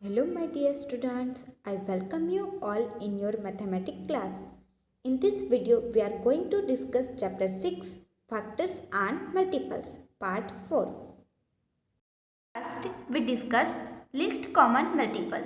Hello my dear students, I welcome you all in your mathematics class. In this video we are going to discuss chapter 6 Factors and Multiples part 4. First we discuss least common multiple.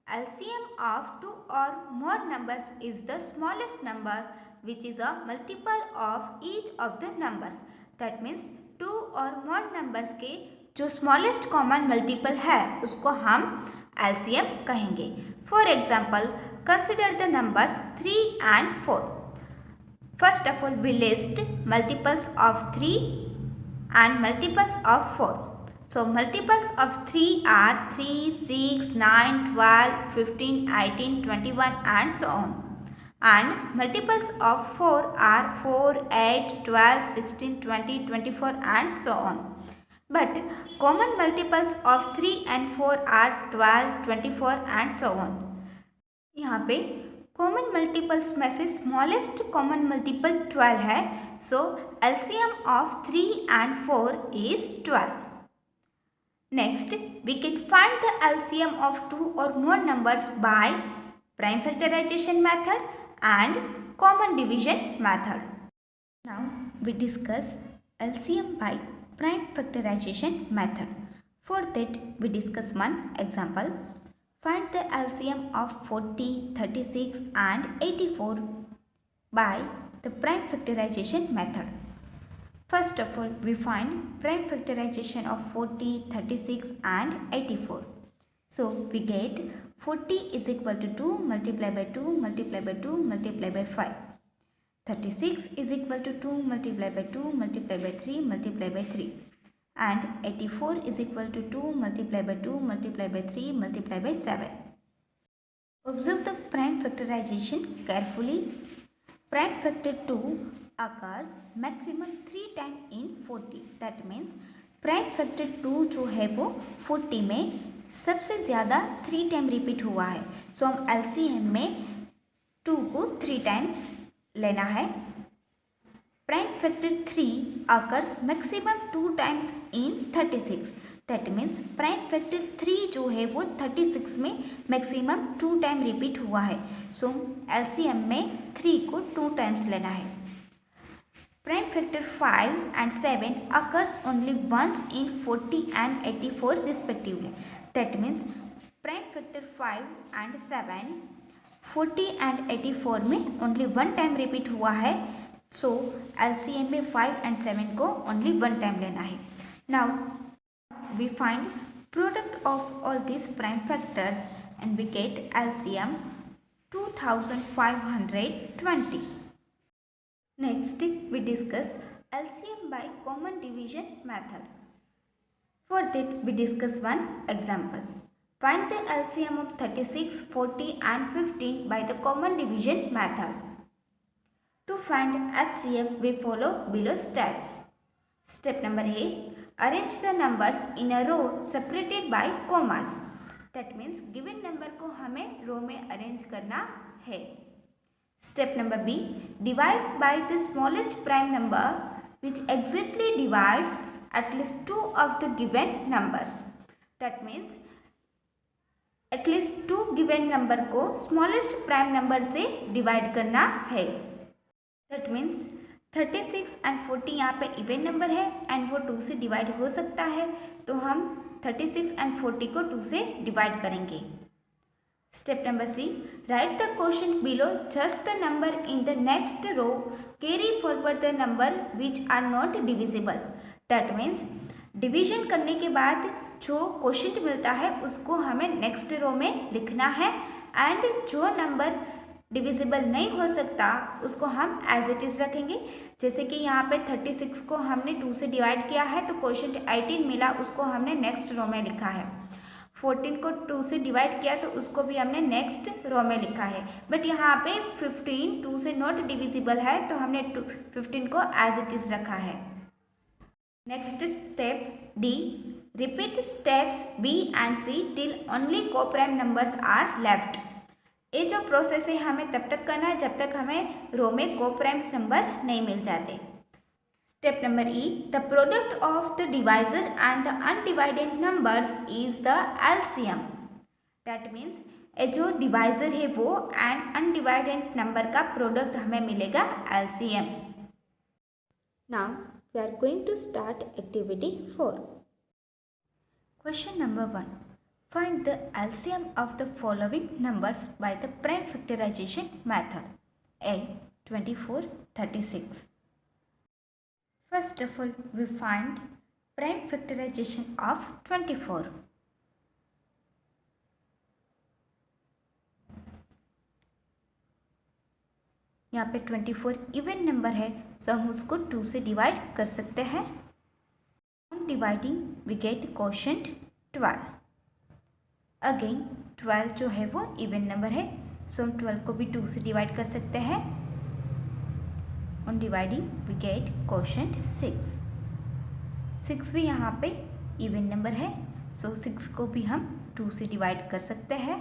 LCM of two or more numbers is the smallest number which is a multiple of each of the numbers. That means two or more numbers के जो smallest common multiple है उसको हम LCM कहेंगे. For example, consider the numbers 3 and 4. First of all, we list multiples of 3 and multiples of 4. So, multiples of 3 are 3, 6, 9, 12, 15, 18, 21 and so on. And multiples of 4 are 4, 8, 12, 16, 20, 24 and so on. But common multiples of 3 and 4 are 12, 24 and so on. यहाँ पे common multiples में से smallest common multiple 12 है. सो LCM of 3 and 4 is 12. Next, we can find the LCM of two or more numbers by prime factorization method and common division method. Now, we discuss LCM by prime factorization method. For that, we discuss one example. Find the LCM of 40, 36 and 84 by the prime factorization method. First of all, we find prime factorization of 40, 36 and 84. So, we get 40 is equal to 2 multiplied by 2 multiplied by 2 multiplied by 5. 36 is equal to 2 multiplied by 2 multiplied by 3 multiplied by 3. And 84 is equal to 2 multiplied by 2 multiplied by 3 multiplied by 7. Observe the prime factorization carefully. Prime factor 2 occurs maximum 3 times in 40. That means prime factor 2 जो है वो 40 में सबसे ज़्यादा 3 time repeat हुआ है. सो हम LCM में 2 को 3 टाइम्स लेना है. Prime factor 3 occurs maximum 2 times in 36. That means prime factor 3 जो है वो 36 में maximum 2 टाइम रिपीट हुआ है. सो LCM में 3 को 2 टाइम्स लेना है. Prime factor 5 and 7 occurs only once in 40 and 84 respectively. That means prime factor 5 and 7 40 and 84 में only one time repeat हुआ है. So LCM में 5 and 7 को only one time लेना है. Now we find product of all these prime factors and we get LCM 2520. Next we discuss LCM by common division method. For that we discuss one example. Find the LCM of 36, 40 and 15 by the common division method. To find HCF, we follow below steps. Step number A. Arrange the numbers in a row separated by commas. That means given number को हमें रो में arrange करना है. Step number B. Divide by the smallest prime number which exactly divides at least two of the given numbers. That means at least two given number को smallest prime number से divide करना है. That means 36 and 40 यहाँ पे even number है and वो 2 से divide हो सकता है, तो हम 36 and 40 को 2 से डिवाइड करेंगे. Step number C. Write the question below just the number in the next row carry forward the number which are not divisible. That means division करने के बाद जो क्वेश्चन मिलता है उसको हमें नेक्स्ट रो में लिखना है एंड जो नंबर डिविजिबल नहीं हो सकता उसको हम एज इट इज़ रखेंगे. जैसे कि यहाँ पे 36 को हमने 2 से डिवाइड किया है तो क्वेश्चन 18 मिला, उसको हमने नेक्स्ट रो में लिखा है. 14 को 2 से डिवाइड किया तो उसको भी हमने नेक्स्ट रो में लिखा है. बट यहाँ पे 15 2 से नॉट डिविजिबल है तो हमने 15 को एज इट इज़ रखा है. Next step D. Repeat steps B and C till only coprime numbers are left. ये जो प्रोसेस है हमें तब तक करना है जब तक हमें रो में कोप्राइम्स नंबर नहीं मिल जाते. Step number E. The product of the divisor and the undivided numbers is the LCM. That means जो डिवाइजर है वो एंड अनडिवाइडेड नंबर का प्रोडक्ट हमें मिलेगा LCM. Now we are going to start activity 4. Question number 1. Find the LCM of the following numbers by the prime factorization method. A. 24, 36. First of all, we find prime factorization of 24. यहाँ पे 24 even number है, सो हम उसको 2 से divide कर सकते हैं। On dividing we get quotient 12. Again 12 जो है वो इवन नंबर है, सो हम 12 को भी 2 से डिवाइड कर सकते हैं। On dividing we get quotient 6. 6 भी यहाँ पे इवन नंबर है, सो 6 को भी हम 2 से डिवाइड कर सकते हैं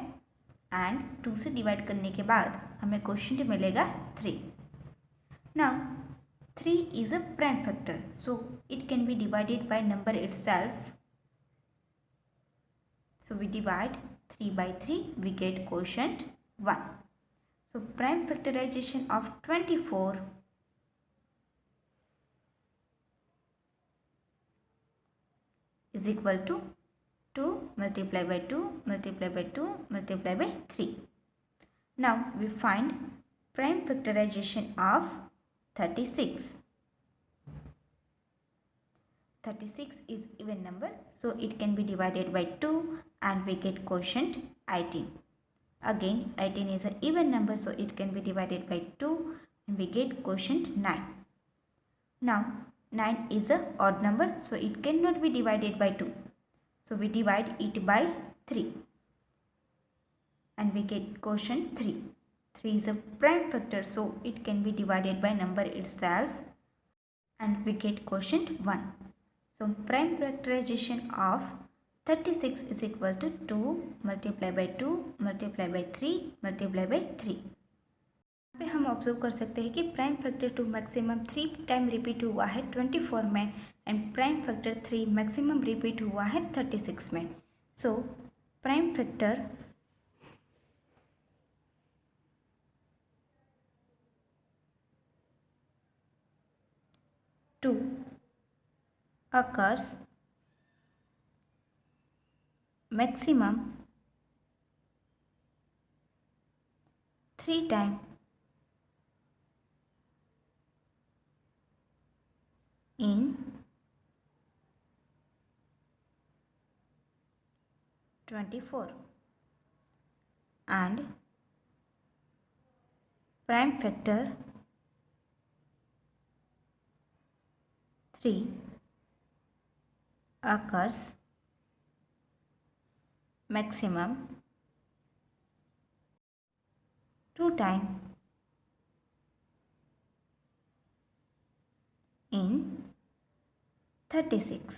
एंड 2 से डिवाइड करने के बाद हमें क्वोशिएंट मिलेगा 3. Now 3 is a prime factor, so it can be divided by number itself. So we divide 3 by 3, we get quotient 1. So prime factorization of 24 is equal to 2 multiplied by 2 multiplied by 2 multiplied by 3. Now we find prime factorization of 36. 36 is even number, so it can be divided by 2 and we get quotient 18. Again 18 is an even number, so it can be divided by 2 and we get quotient 9. Now 9 is a odd number, so it cannot be divided by 2. So we divide it by 3 and we get quotient 3. 3 is a prime factor, so it can be divided by number itself and we get quotient 1. So prime factorization of 36 is equal to 2 multiplied by 2 multiplied by 3 multiplied by 3. यहाँ पे हम observe कर सकते हैं कि prime factor 2 maximum 3 time repeat हुआ है 24 में and prime factor 3 maximum repeat हुआ है 36 में. So prime factor two occurs maximum 3 times in 24 and prime factor 3 occurs maximum 2 times in 36.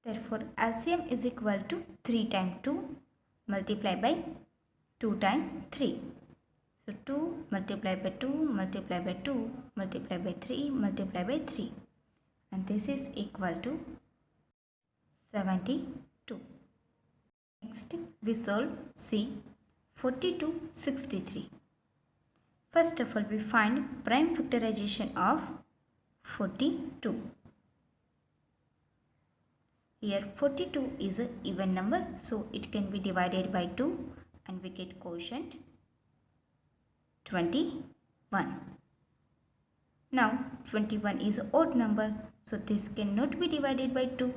Therefore LCM is equal to 3 times 2 multiplied by 2 times 3. So 2 multiplied by 2 multiplied by 2 multiplied by 3 multiplied by 3. And this is equal to 72. Next we solve C 42 63. First of all we find prime factorization of 42. Here 42 is an even number, so it can be divided by 2 and we get quotient 21. Now 21 is an odd number, so this cannot be divided by 2.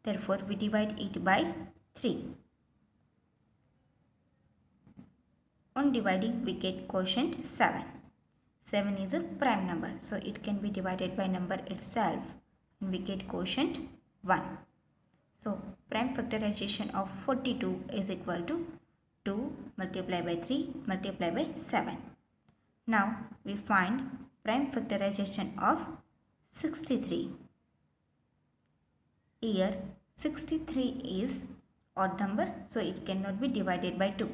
Therefore we divide it by 3. On dividing we get quotient 7. 7 is a prime number, so it can be divided by number itself and we get quotient 1. So prime factorization of 42 is equal to 2 multiplied by 3 multiplied by 7. Now we find prime factorization of 63. Here 63 is odd number, so it cannot be divided by 2.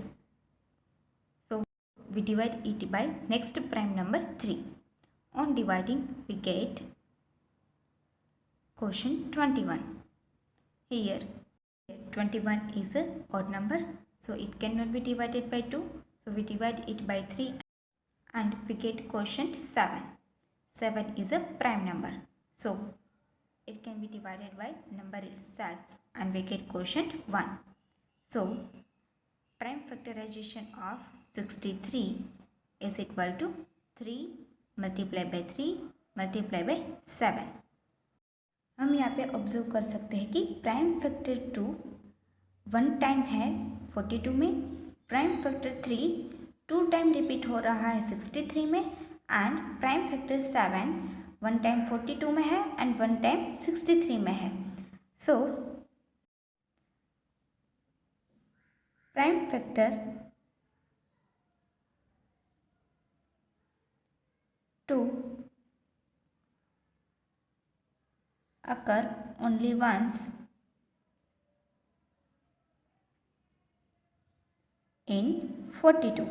So we divide it by next prime number 3. On dividing we get quotient 21. Here 21 is a odd number, so it cannot be divided by 2. So we divide it by 3 and we get quotient 7. 7 is a prime number, so it can be divided by number itself and we get quotient 1. So prime factorization of 63 is equal to 3 multiplied by 3 multiplied by 7. हम यहाँ पे observe कर सकते हैं कि prime factor 2 1 time है 42 में, prime factor 3 2 time repeat हो रहा है 63 में, एंड प्राइम फैक्टर 7 1 टाइम 42 में है एंड 1 टाइम 63 में है. सो prime factor 2 occur only once in 42.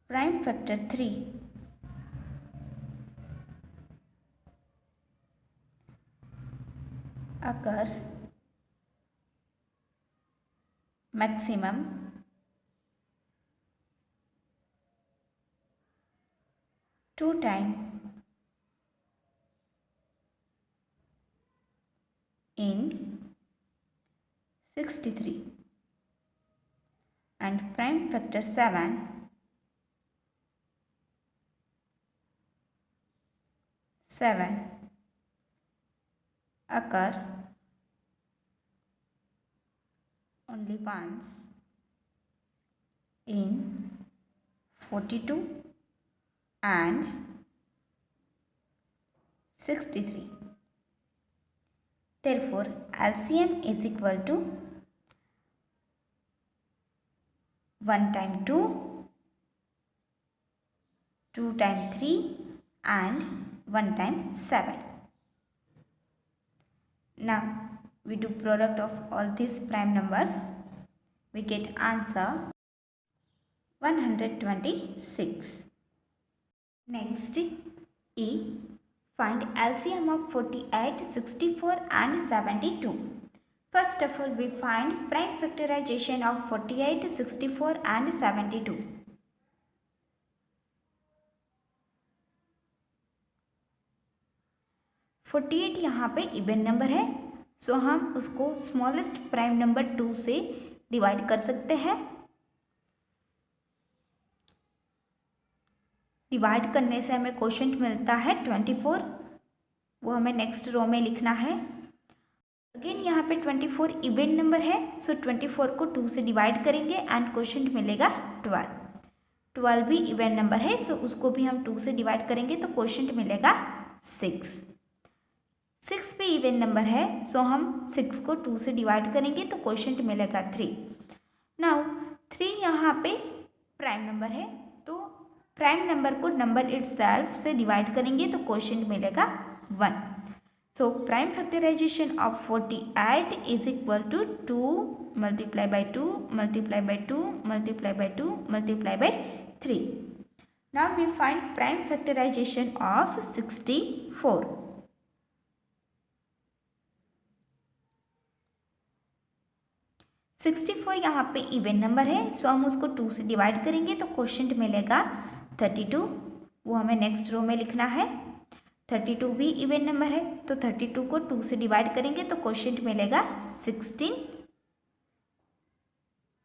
Prime factor 3 occurs maximum two times in 63, and prime factor 7 occur only once in 42 and 63. Therefore, LCM is equal to 1 time 2, 2 time 3 and 1 time 7. Now, we do product of all these prime numbers. We get answer 126. Next, E. Find LCM of 48, 64 and 72. First of all, we find prime factorization of 48, 64 and 72. (48) यहाँ पे even number है, सो हम उसको smallest prime number 2 से divide कर सकते हैं. Divide करने से हमें क्वोशंट मिलता है 24, वो हमें नेक्स्ट रो में लिखना है. अगेन यहाँ पे 24 इवन नंबर है, सो 24 को 2 से डिवाइड करेंगे एंड क्वोशंट मिलेगा 12. 12 भी इवन नंबर है, सो उसको भी हम 2 से डिवाइड करेंगे तो क्वोशंट मिलेगा 6. 6 भी इवन नंबर है, सो हम 6 को 2 से डिवाइड करेंगे तो क्वोशंट मिलेगा 3. नाउ 3 यहाँ पे प्राइम नंबर है, तो प्राइम नंबर को नंबर इटसेल्फ से डिवाइड करेंगे तो क्वोशंट मिलेगा 1. So prime factorization of 48 is equal to 2 multiply by 2 multiply by 2 multiply by 2 multiply by 3. Now we find prime factorization of 64. यहाँ पे इवन नंबर है, सो हम उसको 2 से डिवाइड करेंगे तो क्वोशंट मिलेगा 32, वो हमें नेक्स्ट रो में लिखना है. 32 भी इवन नंबर है, तो 32 को 2 से डिवाइड करेंगे तो क्वोशंट मिलेगा 16.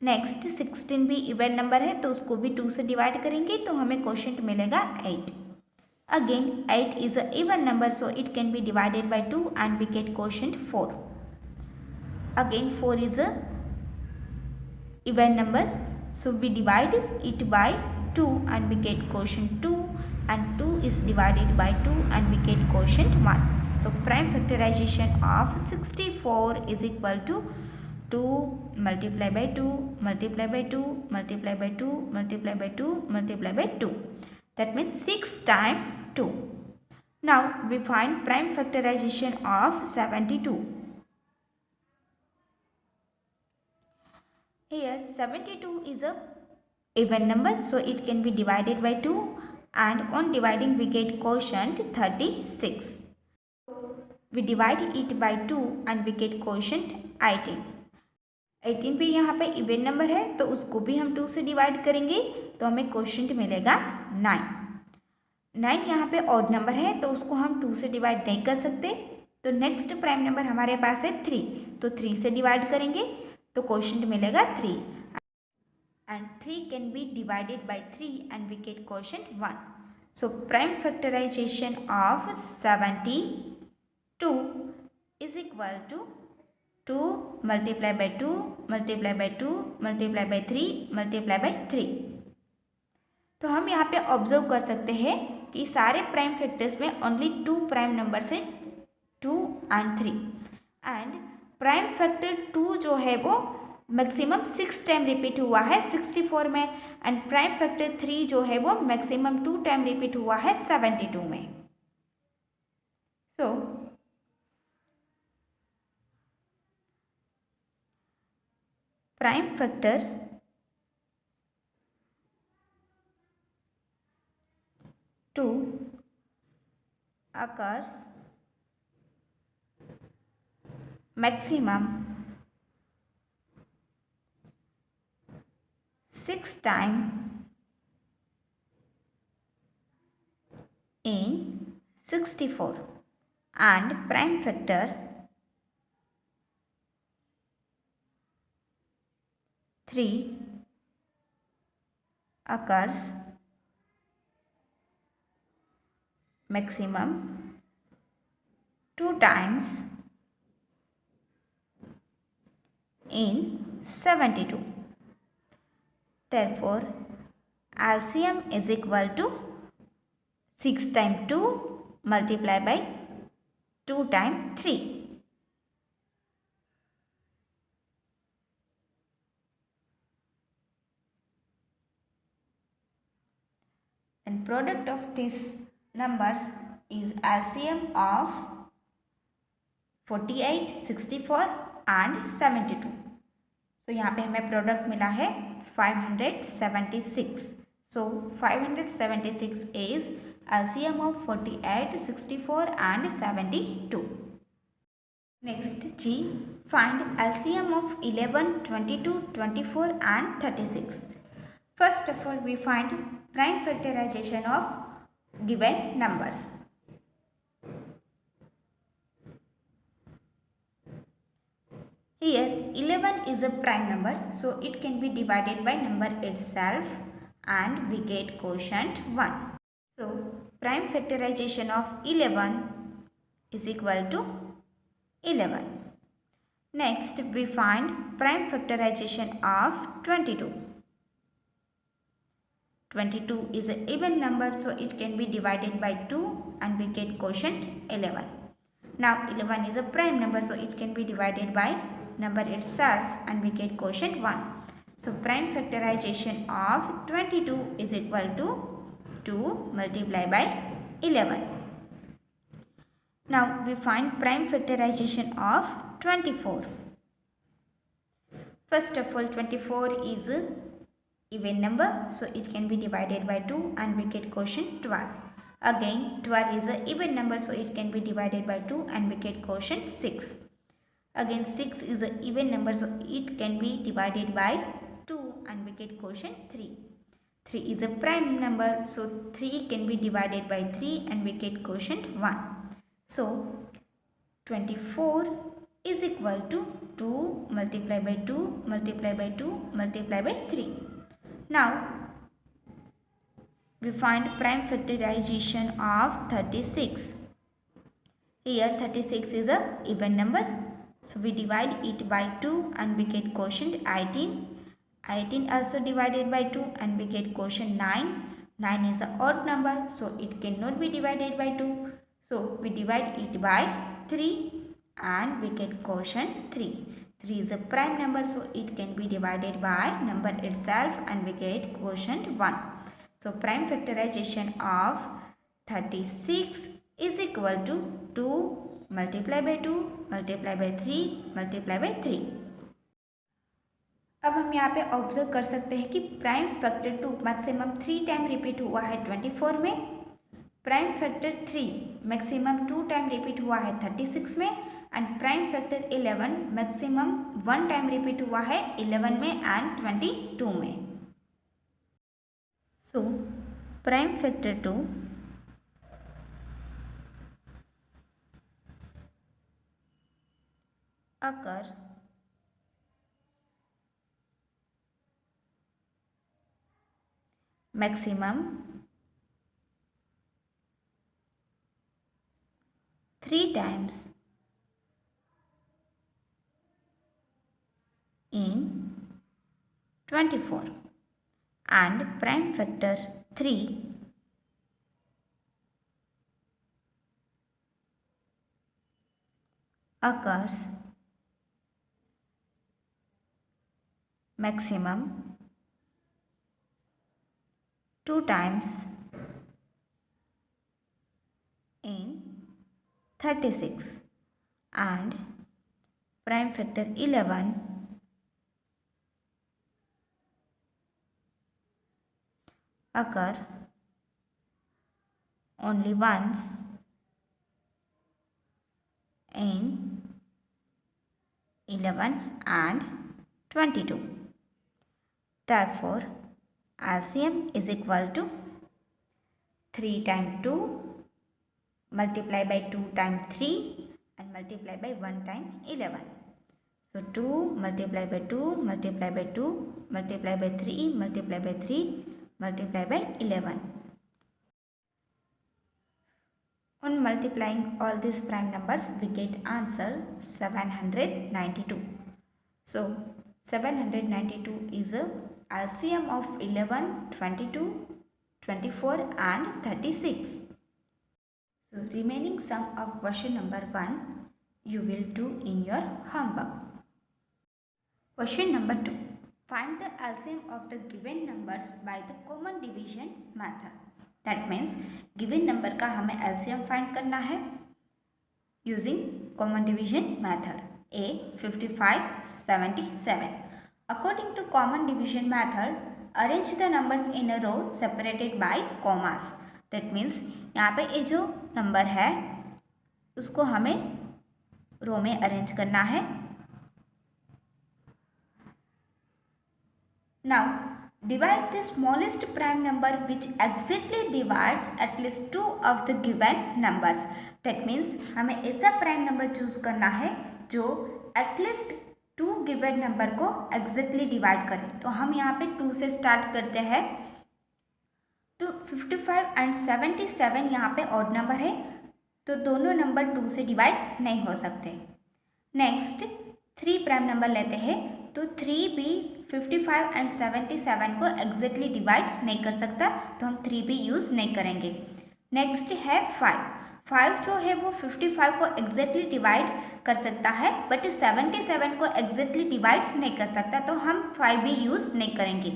नेक्स्ट 16 भी इवन नंबर है, तो उसको भी 2 से डिवाइड करेंगे तो हमें क्वोशंट मिलेगा 8. Again 8 is a even number, so it can be divided by 2 and we get quotient 4. Again 4 is a even number, so we divide it by 2 and we get quotient 2, and 2 is divided by 2 and we get quotient 1. So prime factorization of 64 is equal to 2 multiply by 2 multiply by 2 multiply by 2 multiply by 2 multiply by 2. That means 6 times 2. Now we find prime factorization of 72. Here 72 is a even number, so it can be divided by 2 and on dividing we get quotient 36. we divide it by 2 and we get quotient 18. 18 भी यहाँ पे even number है तो उसको भी हम 2 से divide करेंगे तो हमें क्वोशिएंट मिलेगा 9. 9 यहाँ पे ऑड नंबर है तो उसको हम 2 से डिवाइड नहीं कर सकते. तो नेक्स्ट प्राइम नंबर हमारे पास है 3, तो 3 से डिवाइड करेंगे तो क्वोशिएंट मिलेगा 3. And 3 can be divided by 3 and we get quotient 1. So prime factorization of 72 is equal to 2 multiply by 2 multiply by 2 multiply by 3 multiply by 3. तो हम यहाँ पे ऑब्जर्व कर सकते हैं कि सारे प्राइम फैक्टर्स में ओनली 2 प्राइम नंबर्स हैं, 2 and 3. एंड प्राइम फैक्टर 2 जो है वो मैक्सिमम 6 टाइम रिपीट हुआ है 64 में. एंड प्राइम फैक्टर 3 जो है वो मैक्सिमम 2 टाइम रिपीट हुआ है 72 में. सो prime factor 2 occurs maximum 6 times in 64 and prime factor 3 occurs maximum 2 times in 72. Therefore, LCM is equal to 6 times 2 multiplied by 2 times 3. And product of these numbers is LCM of 48, 64 and 72. So यहाँ पे हमें product मिला है 576. So 576 is LCM of 48, 64 and 72. Next G, find LCM of 11, 22, 24 and 36. First of all, we find prime factorization of given numbers. Here 11 is a prime number, so it can be divided by number itself and we get quotient 1. So prime factorization of 11 is equal to 11. Next we find prime factorization of 22. 22 is an even number, so it can be divided by 2 and we get quotient 11. Now 11 is a prime number, so it can be divided by number itself and we get quotient 1. So prime factorization of 22 is equal to 2 multiplied by 11. Now we find prime factorization of 24. First of all, 24 is a even number, so it can be divided by 2 and we get quotient 12. Again 12 is a even number, so it can be divided by 2 and we get quotient 6. Again 6 is a even number, so it can be divided by 2 and we get quotient 3. 3 is a prime number, so 3 can be divided by 3 and we get quotient 1. So 24 is equal to 2 multiplied by 2 multiplied by 2 multiplied by 3. Now we find prime factorization of 36. Here 36 is a even number, so we divide it by 2 and we get quotient 18. 18 also divided by 2 and we get quotient 9. 9 is an odd number, so it cannot be divided by 2. So we divide it by 3 and we get quotient 3. 3 is a prime number, so it can be divided by number itself and we get quotient 1. So prime factorization of 36 is equal to 2 multiplied by 2 multiplied by 3 multiplied by 3. अब हम यहाँ पे observe कर सकते हैं कि prime factor 2 maximum 3 time repeat हुआ है 24 में prime factor 3 maximum 2 time repeat हुआ है 36 में and prime factor 11 maximum 1 time repeat हुआ है 11 में एंड 22 में. So prime factor 2 occur maximum 3 times in 24 and prime factor 3 occurs maximum 2 times in 36 and prime factor 11 occur only once in 11 and 22. Therefore, LCM is equal to 3 times 2 multiply by 2 times 3 and multiply by 1 times 11. So 2 multiply by 2 multiply by 2 multiply by 3 multiply by 3 multiply by 11. On multiplying all these prime numbers, we get answer 792. So 792 is a LCM of 11, 22, 24 and 36. So remaining sum of question number 1 you will do in your homework. Question number 2. Find the LCM of the given numbers by the common division method. That means given number का हमें LCM find करना है using common division method. A 55, 77. According to common division method, arrange the numbers in a row separated by commas. That means यहाँ पे ये जो number है उसको हमें रो में अरेंज करना है. Now divide the smallest prime number which exactly divides at least 2 of the given numbers. That means हमें ऐसा प्राइम नंबर चूज करना है जो at least 2 given नंबर को exactly डिवाइड करे. तो हम यहाँ पे 2 से स्टार्ट करते हैं. तो 55 एंड 77 यहाँ पे ऑड नंबर है तो दोनों नंबर 2 से डिवाइड नहीं हो सकते. नेक्स्ट 3 प्राइम नंबर लेते हैं तो 3 भी 55 एंड 77 को एग्जैक्टली डिवाइड नहीं कर सकता तो हम 3 भी यूज़ नहीं करेंगे. नेक्स्ट है 5 जो है वो 55 को एग्जैक्टली डिवाइड कर सकता है बट 77 को एग्जैक्टली डिवाइड नहीं कर सकता तो हम 5 भी यूज़ नहीं करेंगे.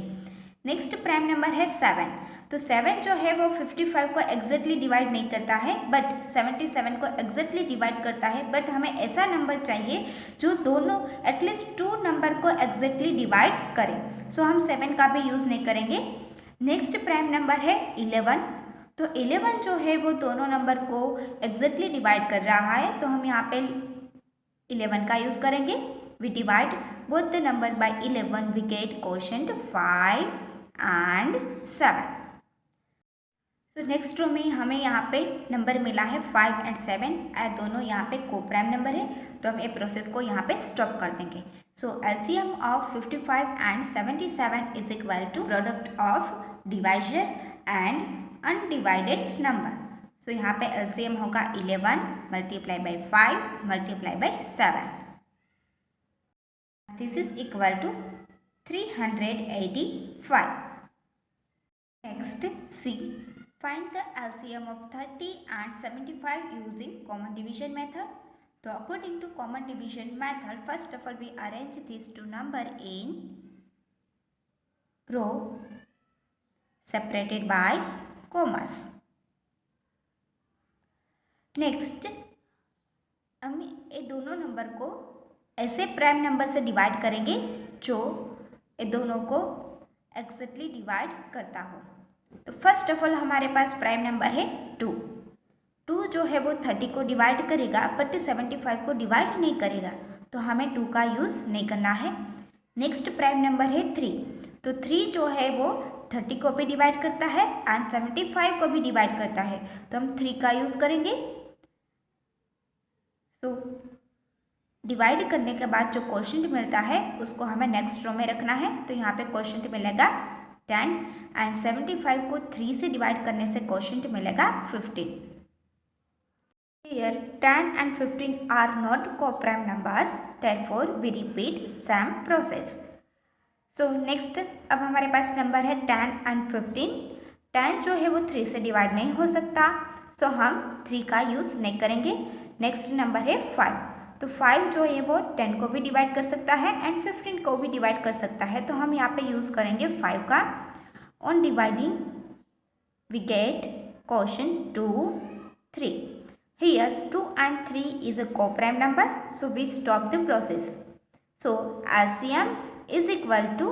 नेक्स्ट प्राइम नंबर है 7 तो 7 जो है वो 55 को एग्जैक्टली डिवाइड नहीं करता है बट 77 को एग्जैक्टली डिवाइड करता है. बट हमें ऐसा नंबर चाहिए जो दोनों एटलीस्ट 2 नंबर को एग्जैक्टली डिवाइड करे. सो हम 7 का भी यूज़ नहीं करेंगे. नेक्स्ट प्राइम नंबर है 11 तो 11 जो है वो दोनों नंबर को एग्जैक्टली डिवाइड कर रहा है तो हम यहाँ पे 11 का यूज़ करेंगे. We divide both the number by 11 we get quotient 5 and 7. तो नेक्स्ट रो में हमें यहाँ पे नंबर मिला है 5 एंड 7 दोनों यहाँ पे को प्राइम नंबर है तो हम ये प्रोसेस को यहाँ पे स्टॉप कर देंगे. So LCM of 55 and 77 is equal to product of divisor and undivided number. So यहाँ पे एलसीएम होगा 11 multiply by 5 multiply by 7. This is equal to 385. Next C. Find the LCM of 30 and 75 using common division method. So according to common division method, first of all we arrange these two numbers in row separated by commas. Next हम ये दोनों number को ऐसे prime number से divide करेंगे जो ये दोनों को एग्जैक्टली डिवाइड करता हो. तो फर्स्ट ऑफ ऑल हमारे पास प्राइम नंबर है 2। 2 जो है वो 30 को डिवाइड करेगा बट 75 को डिवाइड नहीं करेगा, तो हमें 2 का यूज़ नहीं करना है। नेक्स्ट प्राइम नंबर है 3। तो 3 जो है वो 30 को भी डिवाइड करता है एंड 75 को भी डिवाइड करता है, तो हम 3 का यूज़ करेंगे। तो डिवाइड करने के बाद जो क्वोशंट मिलता है उसको हमें नेक्स्ट रो में रखना है। तो यहाँ पे क्वोशंट मिलेगा 10 एंड 75 को 3 से डिवाइड करने से क्वोशंट मिलेगा 15। Here 10 and 15 are not co-prime numbers, therefore we repeat same process. So next अब हमारे पास नंबर है 10 and 15। 10 जो है वो 3 से डिवाइड नहीं हो सकता, सो हम 3 का यूज़ नहीं करेंगे। नेक्स्ट नंबर है 5। तो 5 जो है वो 10 को भी डिवाइड कर सकता है एंड 15 को भी डिवाइड कर सकता है, तो हम यहाँ पे यूज़ करेंगे 5 का। On dividing we get quotient 2, 3। Here 2 and 3 is a co-prime number, so we stop the process. So LCM is equal to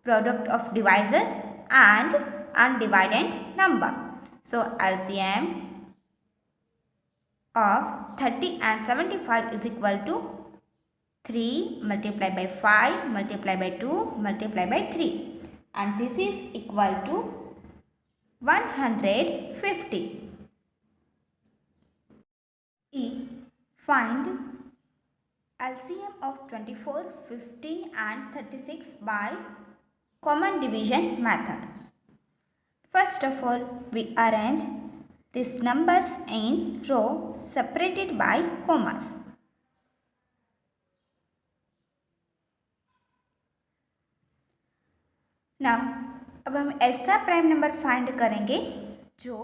product of divisor and undivided number. So LCM of 30 and 75 is equal to 3 multiplied by 5 multiplied by 2 multiplied by 3, and this is equal to 150. Find LCM of 24, 15 and 36 by common division method. First of all, we arrange these numbers in row separated by commas. Now, अब हम ऐसा prime number find करेंगे जो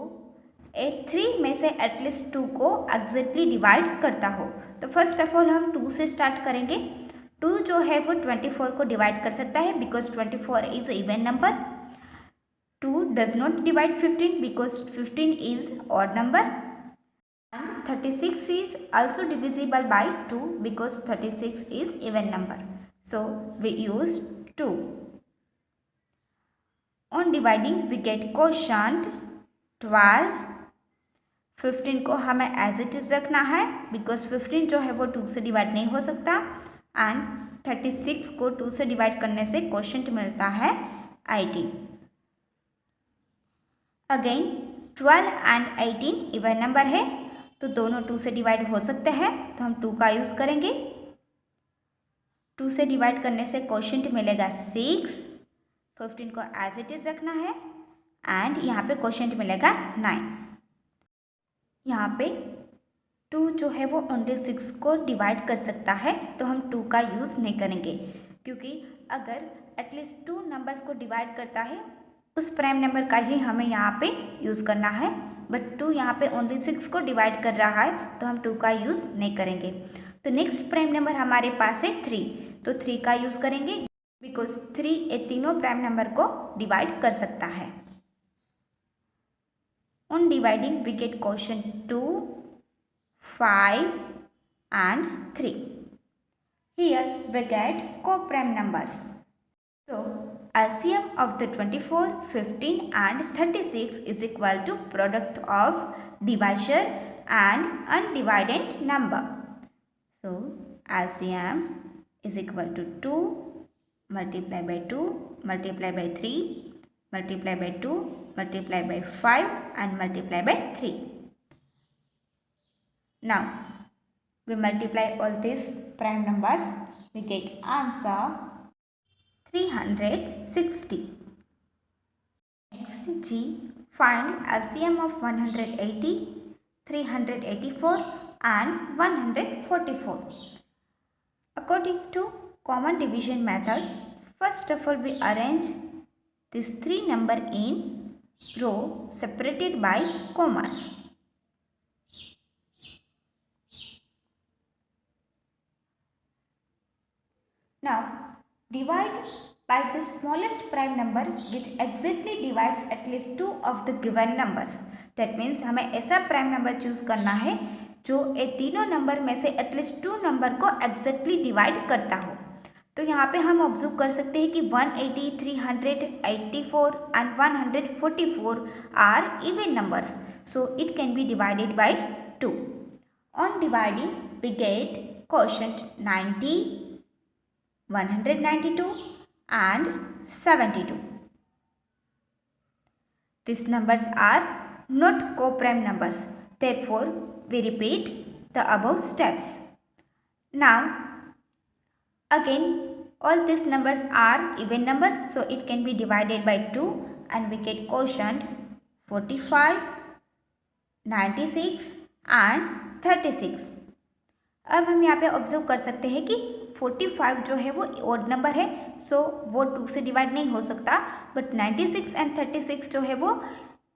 3 में से at least 2 को exactly divide करता हो। तो फर्स्ट ऑफ ऑल हम 2 से स्टार्ट करेंगे। 2 जो है वो 24 को डिवाइड कर सकता है because 24 is even number. 2 does not divide 15 because 15 is odd number. And 36 is also divisible by 2 because 36 is even number, so we use 2। On dividing we get quotient 12। 15 को हमें एज इट इज़ रखना है because 15 जो है वो 2 से divide नहीं हो सकता एंड 36 को 2 से डिवाइड करने से क्वोशंट मिलता है 18। अगेन 12 एंड 18 इवन नंबर है, तो दोनों 2 से डिवाइड हो सकते हैं, तो हम 2 का यूज़ करेंगे। 2 से डिवाइड करने से क्वोशंट मिलेगा 6। 15 को एज इट इज़ रखना है एंड यहाँ पे क्वोशंट मिलेगा 9। यहाँ पे 2 जो है वो ओनली 6 को डिवाइड कर सकता है, तो हम 2 का यूज़ नहीं करेंगे क्योंकि अगर एटलीस्ट 2 नंबर्स को डिवाइड करता है उस प्राइम नंबर का ही हमें यहाँ पे यूज़ करना है, बट 2 यहाँ पे ओनली 6 को डिवाइड कर रहा है, तो हम 2 का यूज़ नहीं करेंगे। तो नेक्स्ट प्राइम नंबर हमारे पास है 3, तो 3 का यूज़ करेंगे बिकॉज 3 ये तीनों प्राइम नंबर को डिवाइड कर सकता है। On dividing we get quotient 2, 5 and 3. Here we get co-prime numbers. So LCM of the 24, 15 and 36 is equal to product of divisor and undivided number. So LCM is equal to 2 multiplied by 2 multiplied by 3 multiplied by 2 multiplied by 5 and multiplied by 3. Now we multiply all these prime numbers, we get answer 360. Next G, find LCM of 180, 384 and 144. According to common division method, first of all we arrange these 3 number in row separated by commas. Now divide by the smallest prime number which exactly divides at least 2 of the given numbers. That means हमें ऐसा prime number choose करना है जो ये तीनों number में से at least 2 number को एग्जैक्टली डिवाइड करता हो। तो यहाँ पे हम ऑब्जर्व कर सकते हैं कि 180, 384 and 144 are even numbers, so it can be divided by 2. On dividing, we get quotient 90, 192 and 72. These numbers are not co-prime numbers. Therefore, we repeat the above steps. Now, again, all these numbers are even numbers, so it can be divided by 2 and we get quotient 45, 96 and 36. अब हम यहाँ पे observe कर सकते हैं कि 45 जो है वो ओड नंबर है, सो वो 2 से डिवाइड नहीं हो सकता, बट 96 एंड 36 जो है वो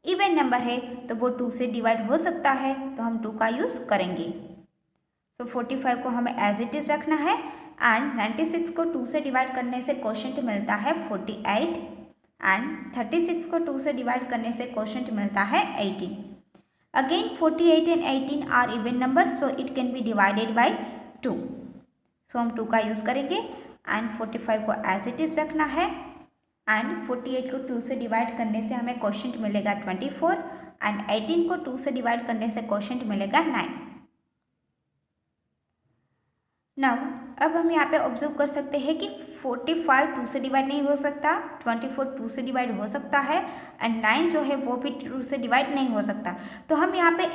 इवन नंबर है, तो वो 2 से डिवाइड हो सकता है, तो हम 2 का यूज़ करेंगे. सो 45 को हमें एज इट इज़ रखना है एंड 96 को 2 से डिवाइड करने से क्वोशंट मिलता है 48 एंड 36 को 2 से डिवाइड करने से क्वोशंट मिलता है 18. Again 48 and 18 are even numbers, so it can be divided by 2. So हम 2 का यूज़ करेंगे एंड 45 को एज इट इज़ रखना है एंड 48 को 2 से डिवाइड करने से हमें क्वोशंट मिलेगा 24 एंड 18 को 2 से डिवाइड करने से क्वोशंट मिलेगा 9. नाउ अब हम यहाँ पे ऑब्जर्व कर सकते हैं कि 45 2 से डिवाइड नहीं हो सकता, 24 2 से डिवाइड हो सकता है एंड 9 जो है वो भी 2 से डिवाइड नहीं हो सकता. तो हम यहाँ पे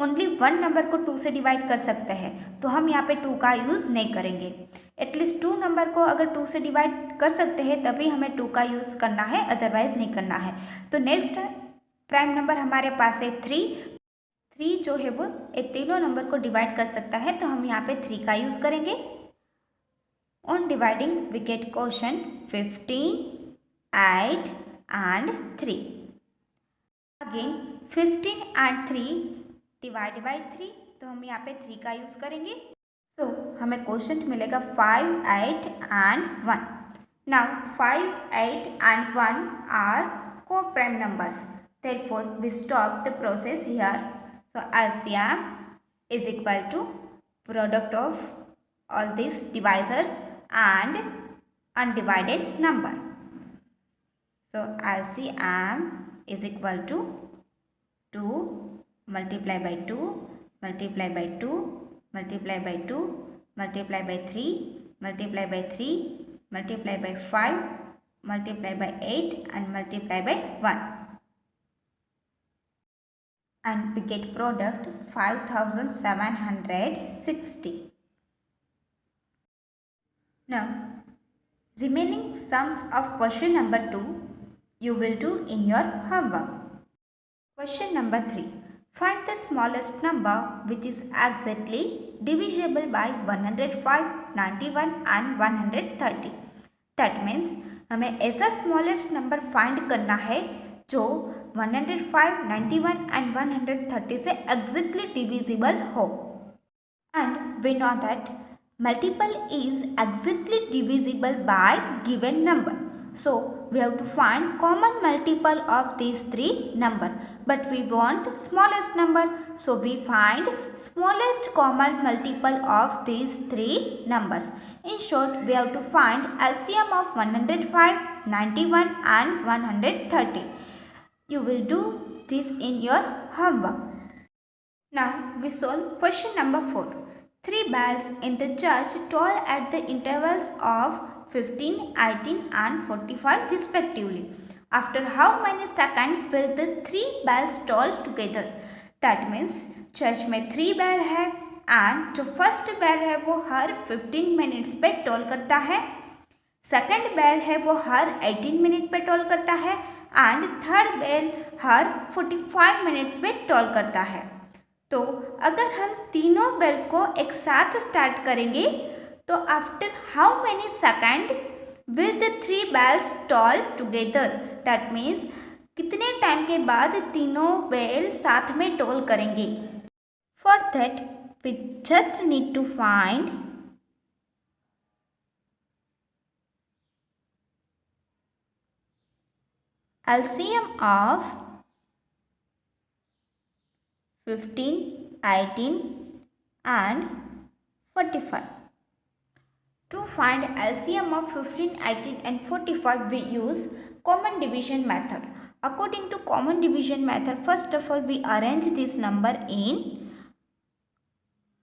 ओनली 1 नंबर को 2 से डिवाइड कर सकते हैं, तो हम यहाँ पे 2 का यूज़ नहीं करेंगे. एटलीस्ट 2 नंबर को अगर 2 से डिवाइड कर सकते हैं तभी हमें 2 का यूज़ करना है, अदरवाइज नहीं करना है. तो नेक्स्ट प्राइम नंबर हमारे पास है 3 जो है वो ये तीनों नंबर को डिवाइड कर सकता है, तो हम यहाँ पे 3 का यूज़ करेंगे. On dividing we get quotient 15, 8 and 3. Again 15 and 3 divide by 3, तो हम यहाँ पे 3 का यूज़ करेंगे. सो हमें क्वोशंट मिलेगा 5, 8 and 1. Now 5, 8 and 1 are co-prime numbers. Therefore, we stop the process here. So LCM is equal to product of all these divisors and undivided number. So LCM is equal to 2 multiply by 2 multiply by 2 multiply by 2 multiply by 3 multiply by 3 multiply by 5 multiply by 8 and multiply by 1. And we get product 5760. Now, remaining sums of question number 2 you will do in your homework. Question number 3. Find the smallest number which is exactly divisible by 105, 91 and 130. That means हमें ऐसा smallest number find करना है जो 105, 91 and 130 से exactly divisible हो. And we know that multiple is exactly divisible by given number. So we have to find common multiple of these three number. But we want smallest number. So we find smallest common multiple of these three numbers. In short, we have to find LCM of 105, 91 and 130. You will do this in your homework. Now we solve question number 4. 3 bells in the church toll at the intervals of 15, 18 and 45 respectively. After how many seconds will the 3 bells toll together? That means church में 3 bell है and जो first bell है वो हर 15 minutes पे toll करता है, second bell है वो हर 18 मिनट पे टोल करता है एंड थर्ड बेल हर 45 मिनट्स पे टोल करता है. तो अगर हम तीनों बेल को एक साथ स्टार्ट करेंगे तो after how many second will the 3 bells toll together. That means कितने टाइम के बाद तीनों बेल साथ में टोल करेंगे. For that we just need to find LCM of 15, 18 and 45. To find LCM of 15, 18 and 45, we use common division method. According to common division method, first of all we arrange this number in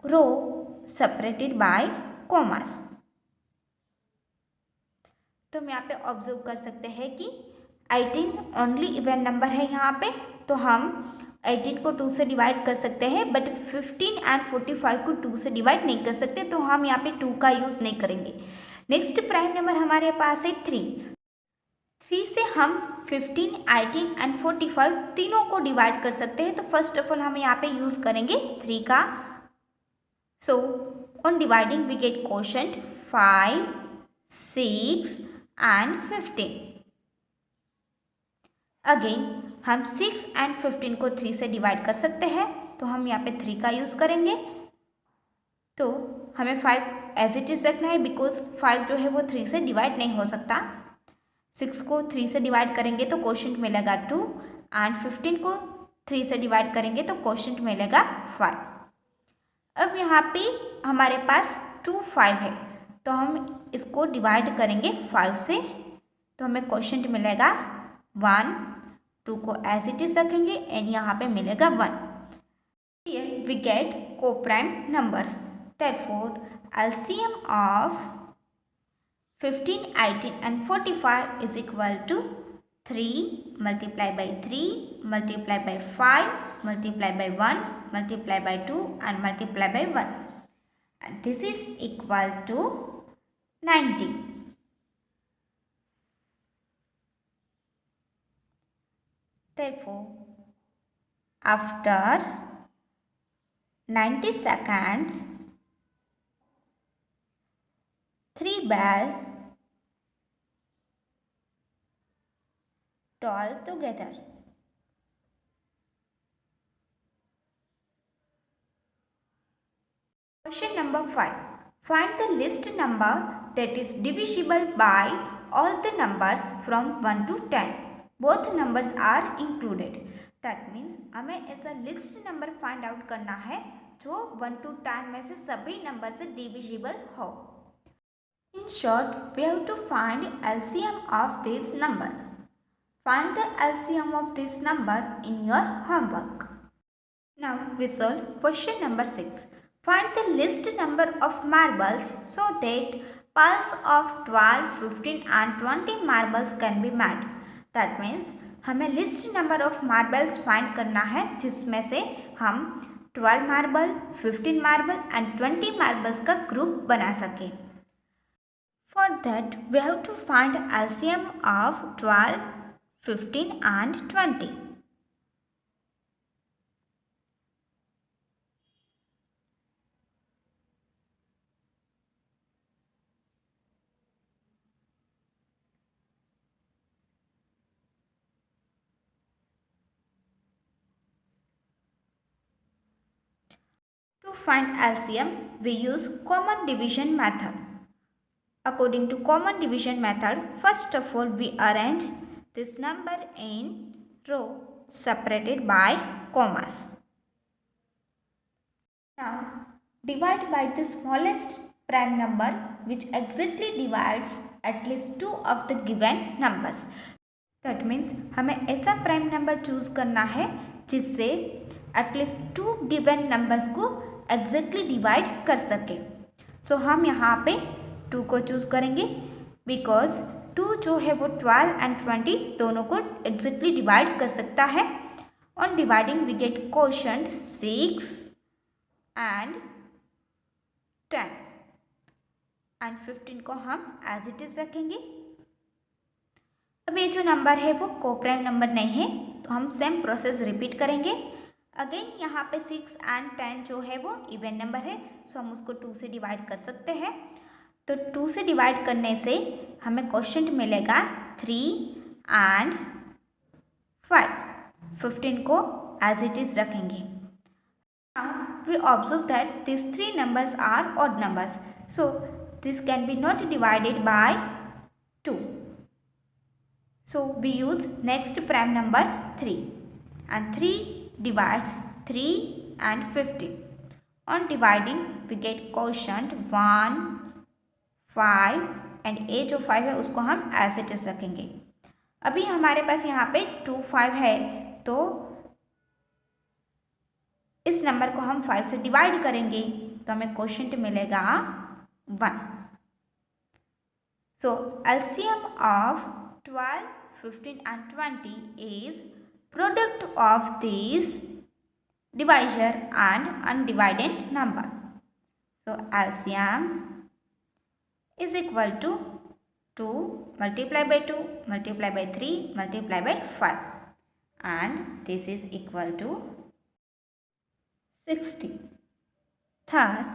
row separated by commas. तो हम यहाँ पे observe कर सकते हैं कि 18 only even number है यहाँ पे, तो हम 18 को 2 से डिवाइड कर सकते हैं, बट 15 एंड 45 को 2 से डिवाइड नहीं कर सकते, तो हम यहाँ पे 2 का यूज़ नहीं करेंगे. नेक्स्ट प्राइम नंबर हमारे पास है 3 से हम 15, 18 एंड 45 तीनों को डिवाइड कर सकते हैं. तो फर्स्ट ऑफ ऑल हम यहाँ पे यूज़ करेंगे 3 का. So on dividing we get quotient 5, 6 and 15. Again हम 6 एंड 15 को 3 से डिवाइड कर सकते हैं, तो हम यहाँ पे 3 का यूज़ करेंगे. तो हमें 5 एज इट इज़ रखना है, बिकॉज 5 जो है वो 3 से डिवाइड नहीं हो सकता. 6 को 3 से डिवाइड करेंगे तो क्वोशंट मिलेगा 2 एंड 15 को 3 से डिवाइड करेंगे तो क्वोशंट मिलेगा 5. अब यहाँ पे हमारे पास 2, 5 है, तो हम इसको डिवाइड करेंगे 5 से, तो हमें क्वोशंट मिलेगा 1. 2 को एज इट इज रखेंगे एंड यहाँ पे मिलेगा 1. Here we get co-prime numbers. Therefore, LCM of 15, 18 and 45 is equal to 3 multiplied by 3 multiplied by 5 multiplied by 1 multiplied by 2 and multiplied by 1. And this is equal to 90. Therefore, after 90 seconds, 3 bell toll together. Question number 5. Find the list number that is divisible by all the numbers from 1 to 10. Both numbers are included. That means हमें ऐसा list number find out करना है जो 1 to 10 में से सभी number से divisible हो. In short, we have to find LCM of these numbers. Find the LCM of this number in your homework. Now we solve question number 6. Find the list number of marbles so that piles of 12, 15 and 20 marbles can be made. That means हमें list number of marbles find करना है जिसमें से हम 12 marble, 15 marble and 20 marbles का group बना सकें. For that we have to find LCM of 12, 15 and 20. To find LCM, we use common division method. According to common division method, first of all we arrange this number in row separated by commas. Now divide by the smallest prime number which exactly divides at least 2 of the given numbers. That means हमें ऐसा prime number choose करना है जिससे at least 2 given numbers को exactly divide कर सके. सो हम यहाँ पे 2 को चूज़ करेंगे बिकॉज 2 जो है वो 12 एंड 20 दोनों को एग्जैक्टली डिवाइड कर सकता है. On dividing we get quotient 6 and 10 and 15 को हम एज इट इज़ रखेंगे. अब ये जो नंबर है वो कोप्राइम नंबर नहीं है, तो हम सेम प्रोसेस रिपीट करेंगे. अगेन यहाँ पे 6 एंड 10 जो है वो इवन नंबर है, सो हम उसको 2 से डिवाइड कर सकते हैं. तो 2 से डिवाइड करने से हमें क्वोशंट मिलेगा 3 एंड 5. 15 को एज इट इज़ रखेंगे. Now we observe that this 3 numbers are odd numbers, so this can be not divided by 2. So we use next prime number 3 and 3 divides 3 and 15. On dividing we get quotient 1, 5 and ए जो 5 है उसको हम as it is रखेंगे। अभी हमारे पास यहाँ पे 2 5 है, तो इस नंबर को हम 5 से डिवाइड करेंगे तो हमें क्वोशिएंट मिलेगा 1। सो LCM of 12, 15 and 20 is product of these divisor and undivided number. So LCM is equal to 2 multiplied by 2 multiplied by 3 multiplied by 5, and this is equal to 60. Thus,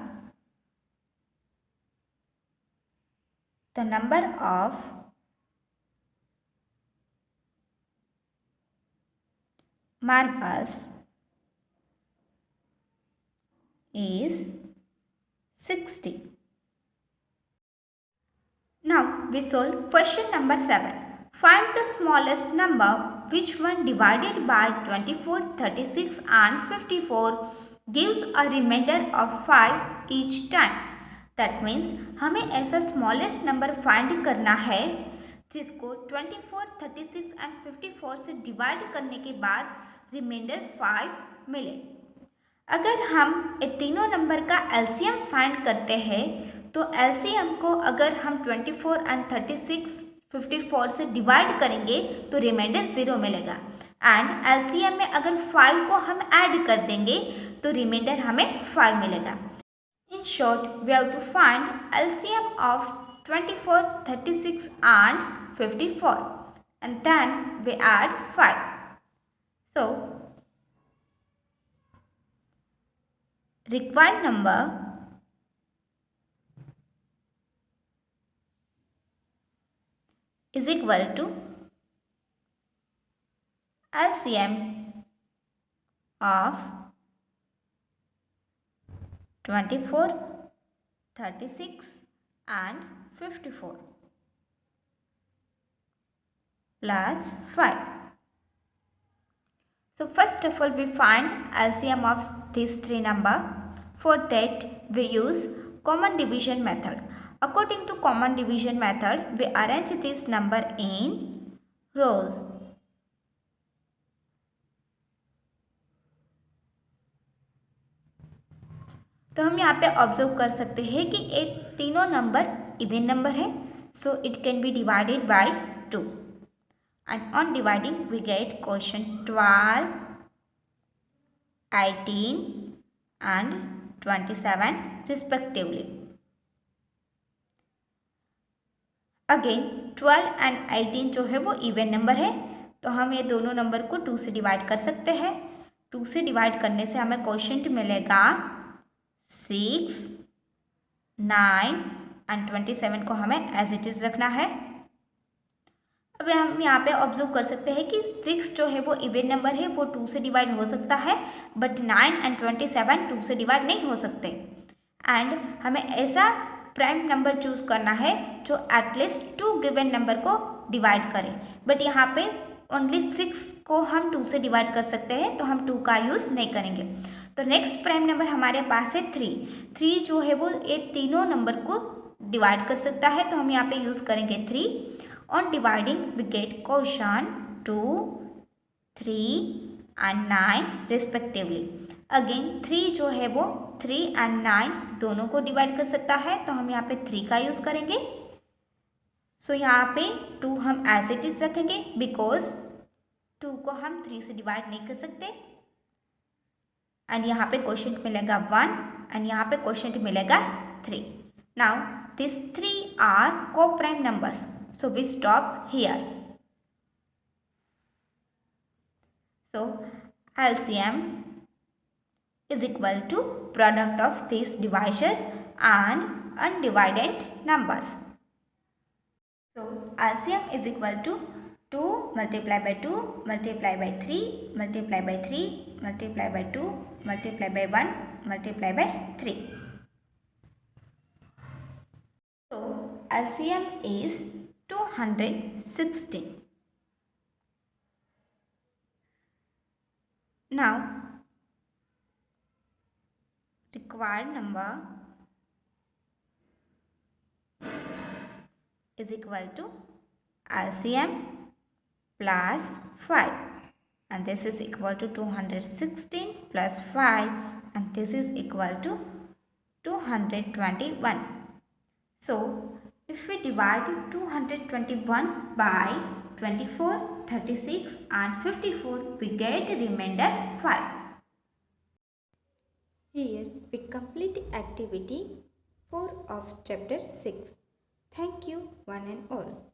the number of marbles is 60. Now we solve question number 7. Find the smallest number which when divided by 24, 36 and 54 gives a remainder of 5 each time. That means हमें ऐसा smallest number find करना है जिसको 24, 36 and 54 से divide करने के बाद reminder 5 मिले। अगर हम ये तीनों नंबर का एलसीएम फाइंड करते हैं तो एलसीएम को अगर हम 24 एंड 36, 54 से डिवाइड करेंगे तो रिमाइंडर 0 मिलेगा, एंड एलसीएम में अगर 5 को हम ऐड कर देंगे तो रिमाइंडर हमें 5 मिलेगा। In short we have to find LCM of 24, 36 and 54 and then we add 5. So required number is equal to LCM of 24, 36 and 54 plus 5. So first of all we find LCM of these three numbers. For that we use common division method. According to common division method, we arrange this number in rows. तो हम यहाँ पे observe कर सकते हैं कि ये तीनों नंबर इवन नंबर है, so it can be divided by 2, and on dividing we get quotient 12, 18 and 27 respectively. Again 12 and 18 जो है वो इवन नंबर है, तो हम ये दोनों नंबर को 2 से डिवाइड कर सकते हैं। 2 से डिवाइड करने से हमें क्वोशिएंट मिलेगा 6, 9 एंड 27 को हमें एज इट इज़ रखना है। अब हम यहाँ पे ऑब्जर्व कर सकते हैं कि 6 जो है वो इवन नंबर है, वो 2 से डिवाइड हो सकता है, बट 9 एंड 27 2 से डिवाइड नहीं हो सकते, एंड हमें ऐसा प्राइम नंबर चूज करना है जो एटलीस्ट 2 गिवन नंबर को डिवाइड करे। बट यहाँ पे ओनली 6 को हम 2 से डिवाइड कर सकते हैं, तो हम 2 का यूज़ नहीं करेंगे। तो नेक्स्ट प्राइम नंबर हमारे पास है 3 जो है वो ये तीनों नंबर को डिवाइड कर सकता है, तो हम यहाँ पे यूज़ करेंगे 3। On dividing we get quotient 2, 3 and 9 respectively. Again 3 जो है वो 3 एंड 9 दोनों को डिवाइड कर सकता है, तो हम यहाँ पे 3 का यूज़ करेंगे। सो यहाँ पे 2 हम एज इट इज रखेंगे बिकॉज 2 को हम 3 से डिवाइड नहीं कर सकते, एंड यहाँ पे क्वोशिएंट मिलेगा 1 एंड यहाँ पे क्वोशिएंट मिलेगा 3। Now this 3 are coprime numbers, so we stop here. So LCM is equal to product of this divisor and undivided numbers. So LCM is equal to 2 multiplied by 2 multiplied by 3 multiplied by 3 multiplied by 2 multiplied by 1 multiplied by 3. So LCM is 216. Now required number is equal to LCM plus 5, and this is equal to 216 plus 5, and this is equal to 221. So if we divide 221 by 24, 36 and 54, we get remainder 5. Here we complete activity 4 of chapter 6. Thank you one and all.